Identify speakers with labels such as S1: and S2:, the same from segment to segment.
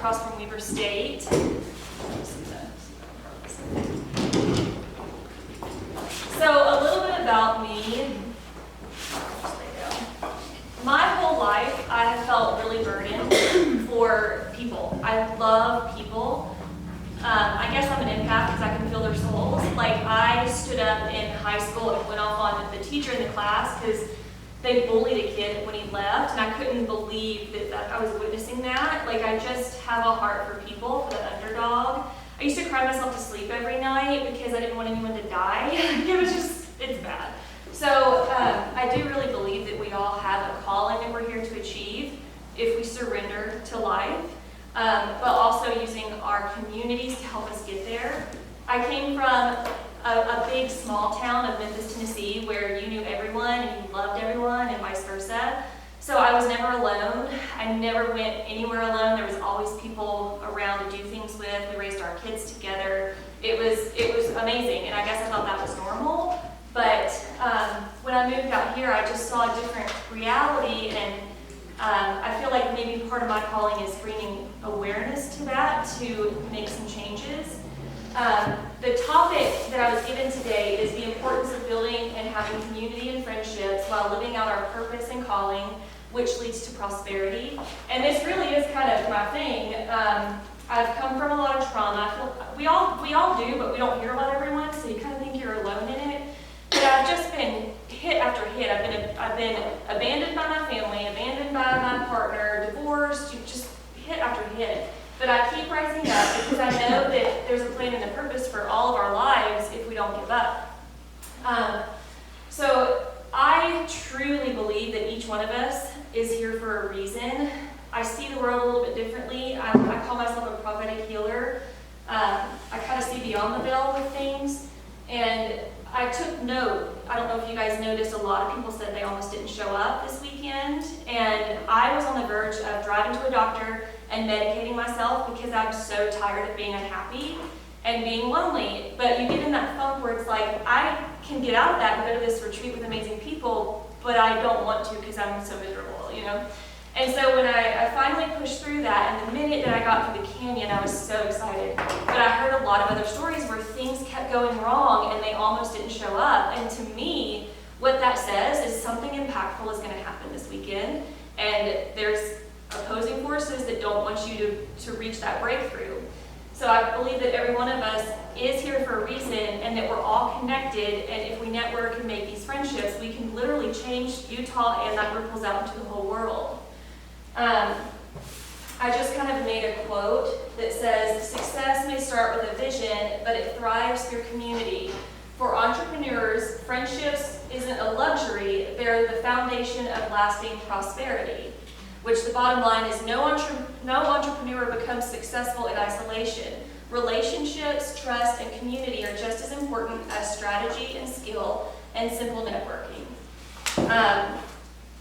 S1: across from Weber State. So a little bit about me. My whole life, I have felt really burdened for people. I love people. I guess I'm an empath because I can feel their souls. Like, I stood up in high school and went off on the teacher in the class because they bullied a kid when he left, and I couldn't believe that I was witnessing that. Like, I just have a heart for people, for the underdog. I used to cry myself to sleep every night because I didn't want anyone to die. It's bad. So I do really believe that we all have a calling that we're here to achieve if we surrender to life, but also using our communities to help us get there. I came from a big small town of Memphis, Tennessee, where you knew everyone and you loved everyone and vice versa. So I was never alone. I never went anywhere alone. There was always people around to do things with. We raised our kids together. It was amazing, and I guess I thought that was normal. But when I moved out here, I just saw a different reality, and I feel like maybe part of my calling is bringing awareness to that to make some changes. The topic that I was given today is the importance of building and having community and friendships while living out our purpose and calling, which leads to prosperity. And this really is kind of my thing. I've come from a lot of trauma. I feel we all do, but we don't hear about everyone, so you kind of think you're alone in it. But I've just been hit after hit. I've been abandoned by my family, abandoned by my partner, divorced, just hit after hit. But I keep rising up because I know that there's a plan and a purpose for all of our lives if we don't give up. So I truly believe that each one of us is here for a reason. I see the world a little bit differently. I call myself a prophetic healer. I kind of see beyond the veil with things. And I took note. I don't know if you guys noticed, a lot of people said they almost didn't show up this weekend. And I was on the verge of driving to a doctor and medicating myself because I'm so tired of being unhappy and being lonely. But you get in that funk where it's like, I can get out of that and go to this retreat with amazing people, but I don't want to because I'm so miserable, you know? And so when I finally pushed through that, and the minute that I got through the canyon, I was so excited. But I heard a lot of other stories where things kept going wrong and they almost didn't show up. And to me, what that says is something impactful is going to happen this weekend. And there's opposing forces that don't want you to reach that breakthrough. So I believe that every one of us is here for a reason, and that we're all connected, and if we network and make these friendships, we can literally change Utah, and that ripples out into the whole world. I just kind of made a quote that says, "Success may start with a vision, but it thrives through community. For entrepreneurs, friendships isn't a luxury, they're the foundation of lasting prosperity." Which the bottom line is, no entrepreneur becomes successful in isolation. Relationships, trust, and community are just as important as strategy and skill and simple networking.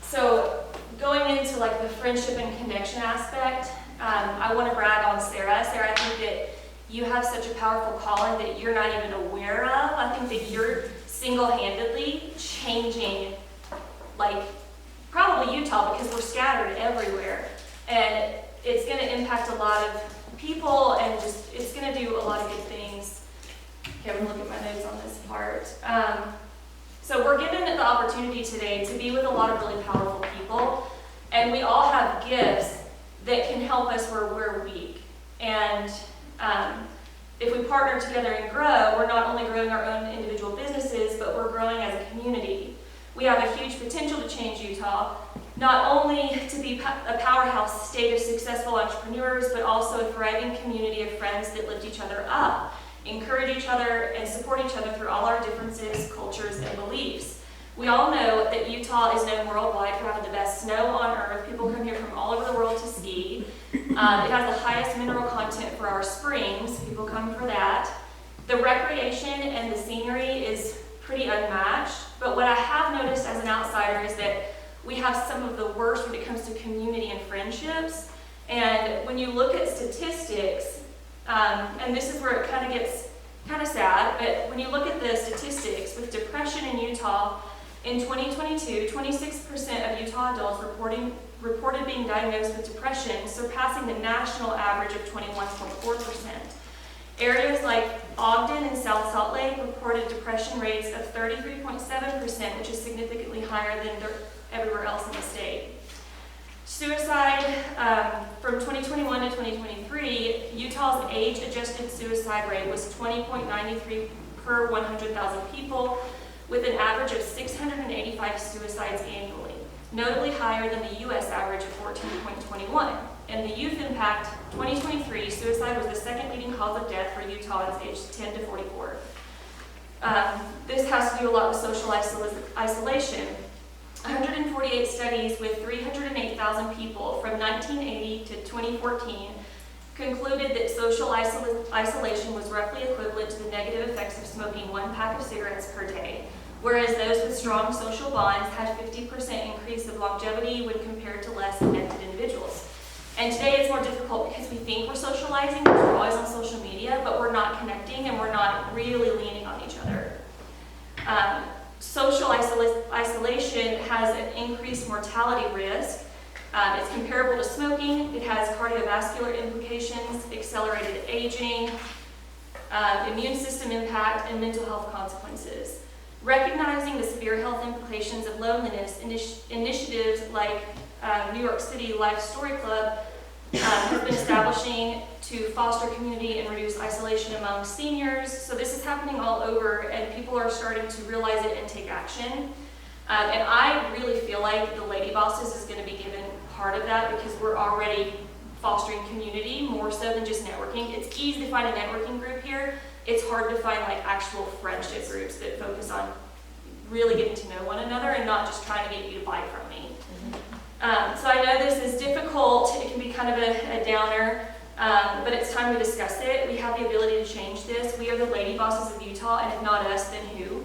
S1: So going into like the friendship and connection aspect, I want to brag on Sarah. Sarah, I think that you have such a powerful calling that you're not even aware of. I think that you're single-handedly changing, like, probably Utah, because we're scattered everywhere. And it's going to impact a lot of people, and just it's going to do a lot of good things. Okay, I'm going to look at my notes on this part. So we're given the opportunity today to be with a lot of really powerful people, and we all have gifts that can help us where we're weak. And if we partner together and grow, we're not only growing our own individual businesses, but we're growing as a community. We have a huge potential to change Utah, not only to be a powerhouse state of successful entrepreneurs, but also a thriving community of friends that lift each other up, encourage each other, and support each other through all our differences, cultures, and beliefs. We all know that Utah is known worldwide for having the best snow on earth. People come here from all over the world to ski. It has the highest mineral content for our springs. People come for that. The recreation and the scenery is pretty unmatched. But what I have noticed as an outsider is that we have some of the worst when it comes to community and friendships. And when you look at statistics, and this is where it kind of gets kind of sad, but when you look at the statistics with depression in Utah, In 2022, 26% of Utah adults reported being diagnosed with depression, surpassing the national average of 21.4%. Areas like Ogden and South Salt Lake reported depression rates of 33.7%, which is significantly higher than everywhere else in the state. Suicide, from 2021 to 2023, Utah's age-adjusted suicide rate was 20.93 per 100,000 people, with an average of 685 suicides annually, notably higher than the U.S. average of 14.21. In the youth impact, 2023, suicide was the second leading cause of death for Utahns aged 10 to 44. This has to do a lot with social isolation. 148 studies with 308,000 people from 1980 to 2014 concluded that social isolation was roughly equivalent to the negative effects of smoking 1 pack of cigarettes per day, whereas those with strong social bonds had 50% increase of longevity when compared to less connected individuals. And today it's more difficult because we think we're socializing because we're always on social media, but we're not connecting and we're not really leaning on each other. Social isolation has an increased mortality risk. It's comparable to smoking. It has cardiovascular implications, accelerated aging, immune system impact, and mental health consequences. Recognizing the severe health implications of loneliness, initiatives like New York City Life Story Club have been establishing to foster community and reduce isolation among seniors. So this is happening all over, and people are starting to realize it and take action. And I really feel like the Lady Bosses is going to be given part of that because we're already fostering community more so than just networking. It's easy to find a networking group here. It's hard to find like actual friendship groups that focus on really getting to know one another and not just trying to get you to buy from me. So I know this is difficult. It can be kind of a downer, but it's time to discuss it. We have the ability to change this. We are the Lady Bosses of Utah, and if not us, then who?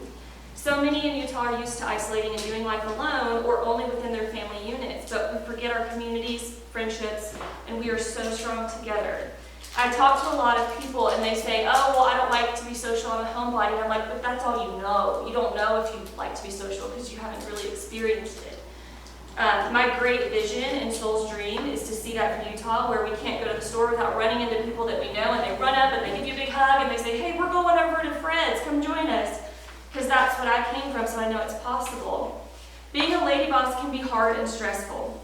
S1: So many in Utah are used to isolating and doing life alone or only within their family units, but we forget our communities, friendships, and we are so strong together. I talk to a lot of people and they say, oh, well, I don't like to be social, I'm a homebody. And I'm like, but that's all you know. You don't know if you like to be social because you haven't really experienced it. My great vision and soul's dream is to see that for Utah, where we can't go to the store without running into people that we know, and they run up and they give you a big hug and they say, hey, we're going over to Fred's, come join us. Because that's what I came from, so I know it's possible. Being a lady boss can be hard and stressful.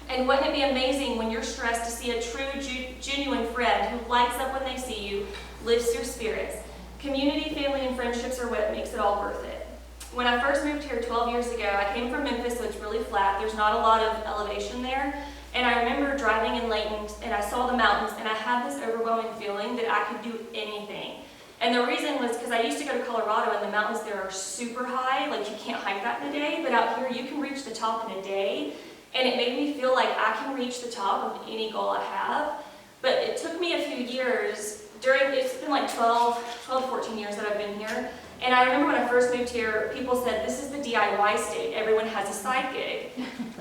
S1: And wouldn't it be amazing when you're stressed to see a true, genuine friend who lights up when they see you, lifts your spirits? Community, family, and friendships are what makes it all worth it. When I first moved here 12 years ago, I came from Memphis, so it's really flat. There's not a lot of elevation there. And I remember driving in Layton, and I saw the mountains, and I had this overwhelming feeling that I could do anything. And the reason was because I used to go to Colorado, and the mountains there are super high. Like, you can't hike that in a day, but out here you can reach the top in a day. And it made me feel like I can reach the top of any goal I have. But it took me a few years. It's been like 12 to 14 years that I've been here. And I remember when I first moved here, people said, this is the DIY state. Everyone has a side gig.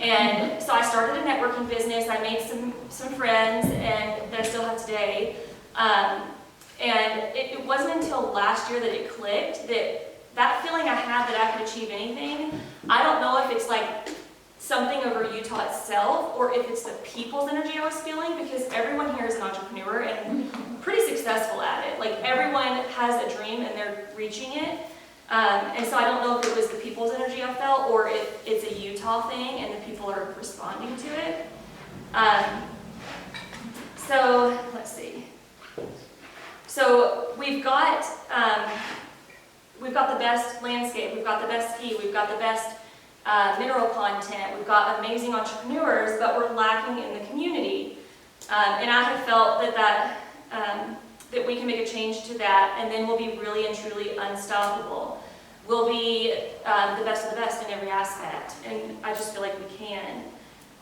S1: And so I started a networking business. I made some friends, and that I still have today. And it wasn't until last year that it clicked, that feeling I had that I could achieve anything. I don't know if it's like something over Utah itself or if it's the people's energy I was feeling, because everyone here is an entrepreneur and pretty successful at it. Like, everyone has a dream and they're reaching it. And so I don't know if it was the people's energy I felt or if it's a Utah thing and the people are responding to it. So let's see. So we've got the best landscape, we've got the best ski, we've got the best mineral content, we've got amazing entrepreneurs, but we're lacking in the community. And I have felt that we can make a change to that, and then we'll be really and truly unstoppable. We'll be the best of the best in every aspect, and I just feel like we can.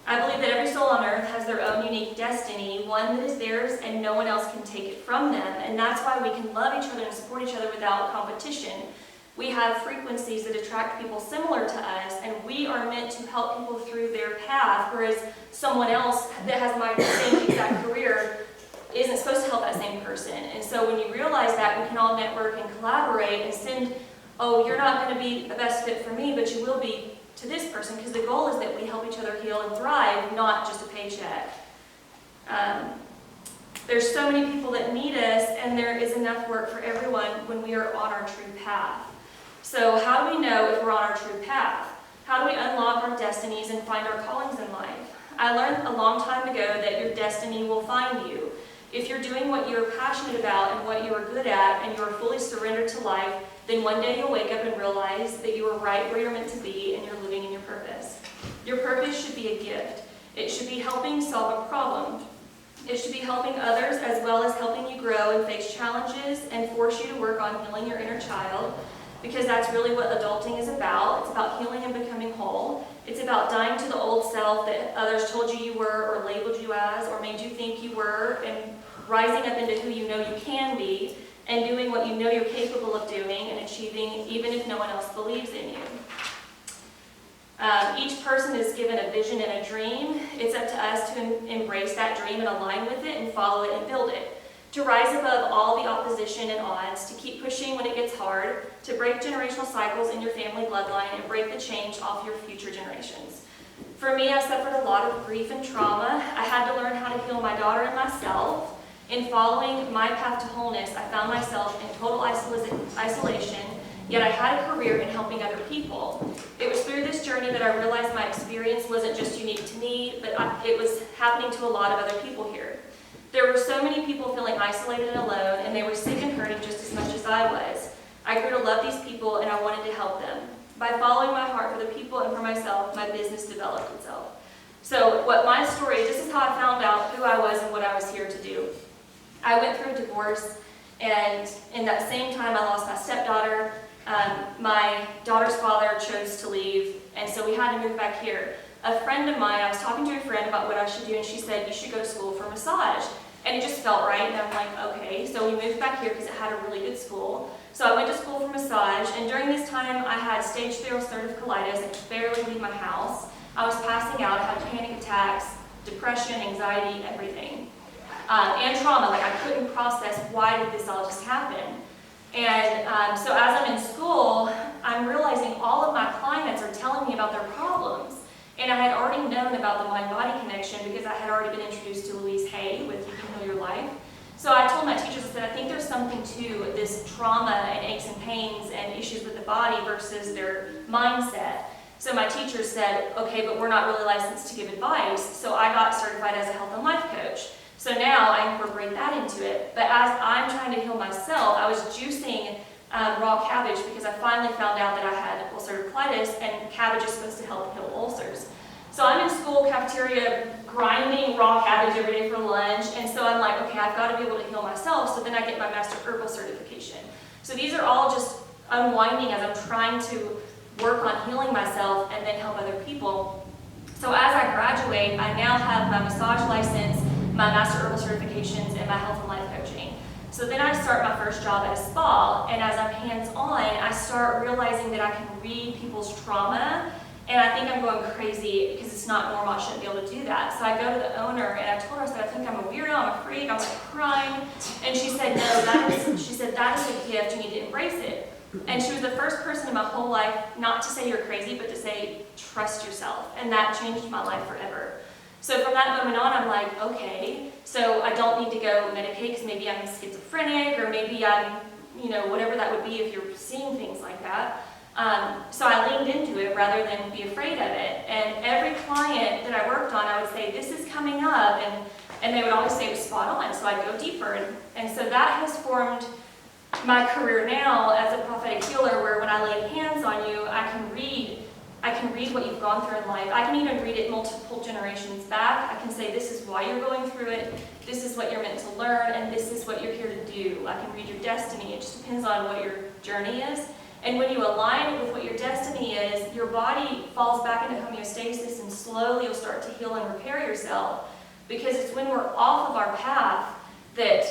S1: I believe that every soul on earth has their own unique destiny, one that is theirs and no one else can take it from them. And that's why we can love each other and support each other without competition. We have frequencies that attract people similar to us, and we are meant to help people through their path, whereas someone else that has my same exact career isn't supposed to help that same person. And so when you realize that, we can all network and collaborate and send oh, you're not going to be the best fit for me, but you will be to this person, because the goal is that we help each other heal and thrive, not just a paycheck. There's so many people that need us, and there is enough work for everyone when we are on our true path. So how do we know if we're on our true path? How do we unlock our destinies and find our callings in life? I learned a long time ago that your destiny will find you. If you're doing what you're passionate about and what you're good at, and you're fully surrendered to life, then one day you'll wake up and realize that you are right where you're meant to be and you're living in your purpose. Your purpose should be a gift. It should be helping solve a problem. It should be helping others as well as helping you grow and face challenges and force you to work on healing your inner child, because that's really what adulting is about. It's about healing and becoming whole. It's about dying to the old self that others told you you were or labeled you as or made you think you were, and rising up into who you know you can be and doing what you know you're capable of doing and achieving even if no one else believes in you. Each person is given a vision and a dream. It's up to us to embrace that dream and align with it and follow it and build it. To rise above all the opposition and odds, to keep pushing when it gets hard, to break generational cycles in your family bloodline and break the change off your future generations. For me, I suffered a lot of grief and trauma. I had to learn how to heal my daughter and myself. In following my path to wholeness, I found myself in total isolation, yet I had a career in helping other people. It was through this journey that I realized my experience wasn't just unique to me, but it was happening to a lot of other people here. There were so many people feeling isolated and alone, and they were sick and hurting just as much as I was. I grew to love these people, and I wanted to help them. By following my heart for the people and for myself, my business developed itself. So my story, this is how I found out who I was and what I was here to do. I went through a divorce, and in that same time I lost my stepdaughter. My daughter's father chose to leave, and so we had to move back here. A friend of mine, I was talking to a friend about what I should do, and she said, you should go to school for massage. And it just felt right, and I'm like, okay. So we moved back here because it had a really good school. So I went to school for massage, and during this time I had stage 3 ulcerative colitis. I could barely leave my house. I was passing out, I had panic attacks, depression, anxiety, everything. And trauma, like I couldn't process why did this all just happen. And so as I'm in school, I'm realizing all of my clients are telling me about their problems. And I had already known about the mind-body connection because I had already been introduced to Louise Hay with You Can Heal Your Life. So I told my teachers, I said, I think there's something to this trauma and aches and pains and issues with the body versus their mindset. So my teachers said, okay, but we're not really licensed to give advice. So I got certified as a health and life coach. So now I incorporate that into it. But as I'm trying to heal myself, I was juicing raw cabbage because I finally found out that I had ulcerative colitis, and cabbage is supposed to help heal ulcers. So I'm in school cafeteria grinding raw cabbage every day for lunch, and so I'm like, okay, I've got to be able to heal myself, so then I get my Master Herbal certification. So these are all just unwinding as I'm trying to work on healing myself and then help other people. So as I graduate, I now have my massage license, my Master Herbal certifications, and my health and life coaching. So then I start my first job at a spa, and as I'm hands-on, I start realizing that I can read people's trauma, and I think I'm going crazy because it's not normal, I shouldn't be able to do that. So I go to the owner, and I told her, I said, I think I'm a weirdo, I'm a freak, I'm like crying. And she said, no, that is a gift, you need to embrace it. And she was the first person in my whole life not to say you're crazy, but to say, trust yourself. And that changed my life forever. So from that moment on, I'm like, okay, so I don't need to go medicate because maybe I'm schizophrenic, or maybe I'm, whatever that would be if you're seeing things like that. So I leaned into it rather than be afraid of it. And every client that I worked on, I would say, this is coming up, and they would always say it was spot on, so I'd go deeper. And so that has formed my career now as a prophetic healer, where when I lay hands on you, I can read what you've gone through in life. I can even read it multiple generations back. I can say, this is why you're going through it, this is what you're meant to learn, and this is what you're here to do. I can read your destiny. It just depends on what your journey is. And when you align with what your destiny is, your body falls back into homeostasis, and slowly you'll start to heal and repair yourself. Because it's when we're off of our path that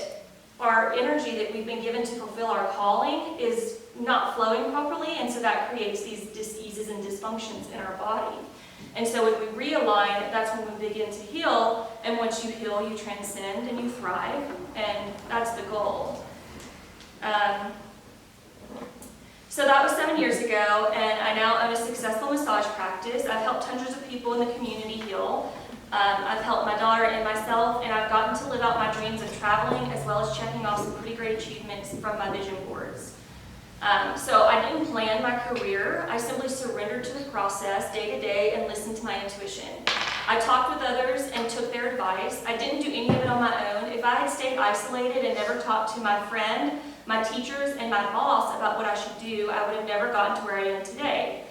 S1: our energy that we've been given to fulfill our calling is not flowing properly, and so that creates these dis-eases and dysfunctions in our body. And so when we realign, that's when we begin to heal, and once you heal, you transcend and you thrive, and that's the goal. So that was 7 years ago, and I now own a successful massage practice. I've helped hundreds of people in the community heal. I've helped my daughter and myself, and I've gotten to live out my dreams of traveling as well as checking off some pretty great achievements from my vision boards. So I didn't plan my career. I simply surrendered to the process day to day and listened to my intuition. I talked with others and took their advice. I didn't do any of it on my own. If I had stayed isolated and never talked to my friend, my teachers, and my boss about what I should do, I would have never gotten to where I am today.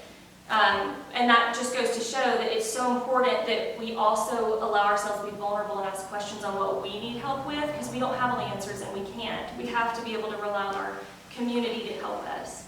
S1: And that just goes to show that it's so important that we also allow ourselves to be vulnerable and ask questions on what we need help with, because we don't have all the answers and we can't. We have to be able to rely on our community to help us.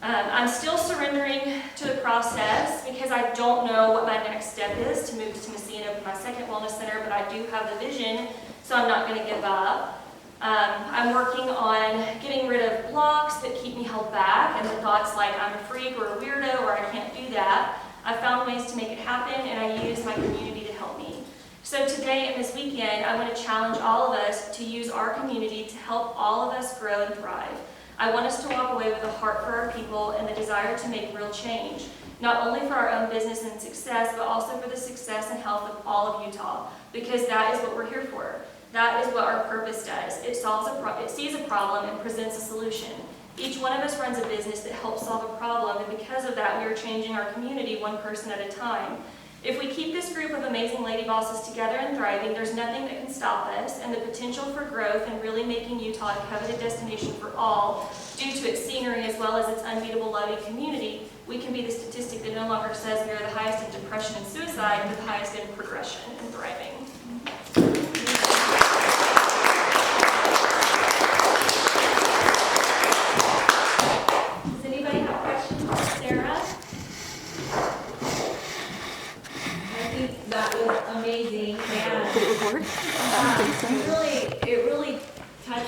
S1: I'm still surrendering to the process because I don't know what my next step is to move to Tennessee and open my second wellness center, but I do have the vision, so I'm not going to give up. I'm working on getting rid of blocks that keep me held back and the thoughts like I'm a freak or a weirdo or I can't do that. I've found ways to make it happen, and I use my community to help me. So today and this weekend, I want to challenge all of us to use our community to help all of us grow and thrive. I want us to walk away with a heart for our people and the desire to make real change, not only for our own business and success, but also for the success and health of all of Utah, because that is what we're here for. That is what our purpose does. It sees a problem and presents a solution. Each one of us runs a business that helps solve a problem, and because of that, we are changing our community one person at a time. If we keep this group of amazing lady bosses together and thriving, there's nothing that can stop us, and the potential for growth and really making Utah a coveted destination for all, due to its scenery as well as its unbeatable loving community, we can be the statistic that no longer says we are the highest in depression and suicide, but the highest in progression and thriving. Does anybody have questions for Sarah?
S2: I think that was amazing, and
S3: Did it record?
S2: it really touches